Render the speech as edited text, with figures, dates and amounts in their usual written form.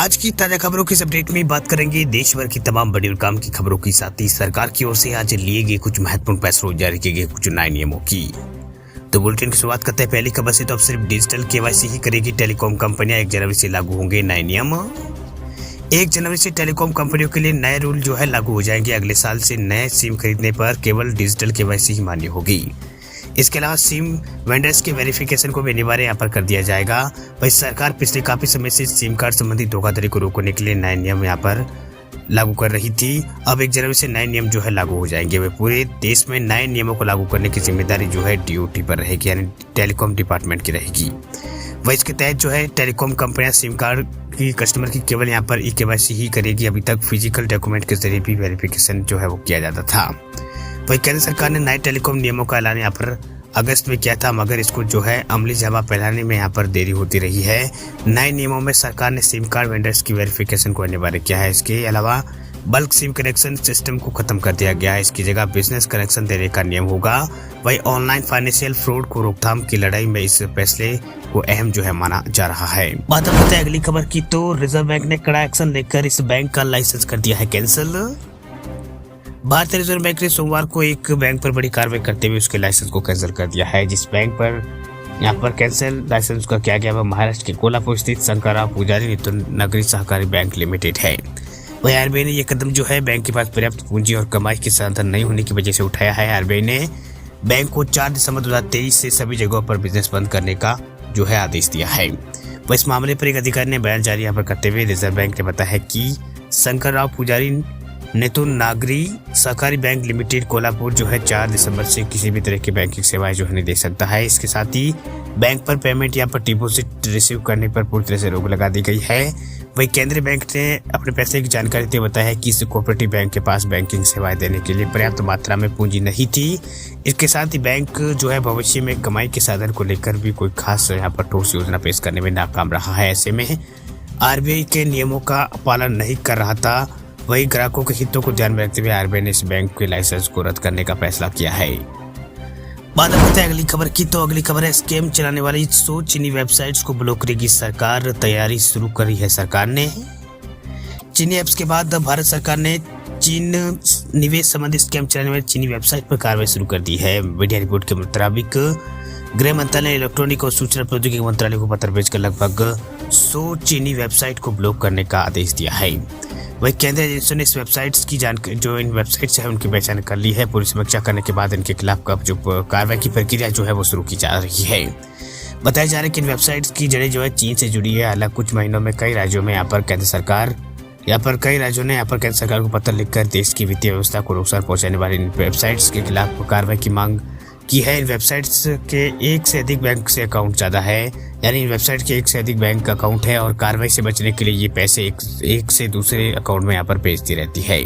आज की ताजा खबरों की इस अपडेट में बात करेंगे देश भर की तमाम बड़ी और काम की खबरों की, साथ ही सरकार की ओर से आज लिए गए कुछ महत्वपूर्ण फैसलों, जारी किए गए कुछ नए नियमों की। तो बुलेटिन की शुरुआत करते हैं पहली खबर से। तो अब सिर्फ डिजिटल केवाईसी ही करेगी टेलीकॉम कंपनियां, 1 जनवरी से लागू होंगे नए नियम। 1 जनवरी से टेलीकॉम कंपनियों के लिए नए रूल जो है लागू हो जाएंगे। अगले साल से नए सिम खरीदने पर केवल डिजिटल केवाईसी ही मान्य होगी। इसके अलावा सिम वेंडर्स के वेरिफिकेशन को भी अनिवार्य यहाँ पर कर दिया जाएगा। वही सरकार पिछले काफी समय से सिम कार्ड संबंधी धोखाधड़ी को रोकने के लिए नए नियम यहाँ पर लागू कर रही थी। अब 1 जनवरी से नए नियम जो है लागू हो जाएंगे। वे पूरे देश में नए नियमों को लागू करने की जिम्मेदारी जो है DOT पर रहेगी, यानी टेलीकॉम डिपार्टमेंट की रहेगी। वही इसके तहत जो है टेलीकॉम कंपनियां सिम कार्ड की कस्टमर की केवल यहाँ पर KYC ही करेगी। अभी तक फिजिकल डॉक्यूमेंट के जरिए भी वेरिफिकेशन जो है वो किया जाता था। वही केंद्र सरकार ने नए टेलीकॉम नियमों का ऐलान यहाँ पर अगस्त में किया था, मगर इसको जो है अमली जामा फैलाने में यहाँ पर देरी होती रही है। नए नियमों में सरकार ने सिम कार्ड वेंडर्स की वेरिफिकेशन को अनिवार्य किया है। इसके अलावा बल्क सिम कनेक्शन सिस्टम को खत्म कर दिया गया है। इसकी जगह बिजनेस कनेक्शन देने का नियम होगा। वही ऑनलाइन फाइनेंशियल फ्रॉड को रोकथाम की लड़ाई में इस फैसले को अहम जो है माना जा रहा है। बात अब करते हैं अगली खबर की। तो रिजर्व बैंक ने कड़ा एक्शन लेकर इस बैंक का लाइसेंस कर दिया है कैंसिल। भारतीय रिजर्व बैंक ने सोमवार को एक बैंक पर बड़ी कार्रवाई करते हुए उसके लाइसेंस को कैंसिल कर दिया है। जिस बैंक पर यहाँ पर कैंसिल लाइसेंस का किया गया वह महाराष्ट्र के कोल्हापुर स्थित शंकरराव पुजारी नितुन नगरी सहकारी बैंक लिमिटेड है। वही RBI ने यह कदम जो है बैंक के पास पर्याप्त पूंजी और कमाई के साधन नहीं होने की वजह से उठाया है। RBI ने बैंक को 4 दिसंबर 2023 से सभी जगहों पर बिजनेस बंद करने का जो है आदेश दिया है। वह इस मामले पर एक अधिकारी ने बयान जारी यहाँ पर करते हुए रिजर्व बैंक ने बताया है कि शंकरराव पुजारी नेतुन नागरी सहकारी बैंक लिमिटेड कोल्हापुर जो है 4 दिसंबर से किसी भी तरह की बैंकिंग सेवाएं जो है नहीं दे सकता है। इसके साथ ही बैंक पर पेमेंट या पर डिपॉजिट रिसीव करने पर पूरी तरह से रोक लगा दी गई है। वही केंद्रीय बैंक ने अपने फैसले की जानकारी देते बताया है कि इस कोऑपरेटिव बैंक के पास बैंकिंग सेवाएं देने के लिए पर्याप्त मात्रा में पूंजी नहीं थी। इसके साथ ही बैंक जो है भविष्य में कमाई के साधन को लेकर भी कोई खास यहाँ पर ठोस योजना पेश करने में नाकाम रहा है। ऐसे में RBI के नियमों का पालन नहीं कर रहा था। वही ग्राहकों के हितों को ध्यान में रखते हुए RBI ने इस बैंक के लाइसेंस को रद्द करने का फैसला किया है। बात करते हैं अगली खबर की। तो अगली खबर है स्कैम चलाने वाली 100 चीनी वेबसाइट्स को ब्लॉक करेगी सरकार। तैयारी शुरू करी है सरकार ने। चीनी ऐप्स के बाद भारत सरकार ने चीन निवेश संबंधी स्कैम चलाने वाली चीनी वेबसाइट पर कार्रवाई शुरू कर दी है। मीडिया रिपोर्ट के मुताबिक गृह मंत्रालय ने इलेक्ट्रॉनिक और सूचना प्रौद्योगिकी मंत्रालय को पत्र भेजकर लगभग 100 चीनी वेबसाइट को ब्लॉक करने का आदेश दिया है। वही केंद्रीय एजेंसियों ने इस वेबसाइट्स की जानकारी जो इन वेबसाइट्स है उनकी पहचान कर ली है। पूरी समीक्षा करने के बाद इनके खिलाफ कब जो कार्रवाई की प्रक्रिया जो है वो शुरू की जा रही है। बताया जा रहा है कि इन वेबसाइट्स की जड़ें जो है चीन से जुड़ी है। हालांकि कुछ महीनों में कई राज्यों में केंद्र सरकार को पत्र लिखकर देश की वित्तीय व्यवस्था को नुकसान पहुंचाने वाली इन वेबसाइट्स के खिलाफ कार्रवाई की मांग की है। इन वेबसाइट्स के एक से अधिक बैंक से अकाउंट ज्यादा है, यानी इन वेबसाइट के एक से अधिक बैंक अकाउंट है और कार्रवाई से बचने के लिए ये पैसे एक से दूसरे अकाउंट में यहाँ पर भेजती रहती है।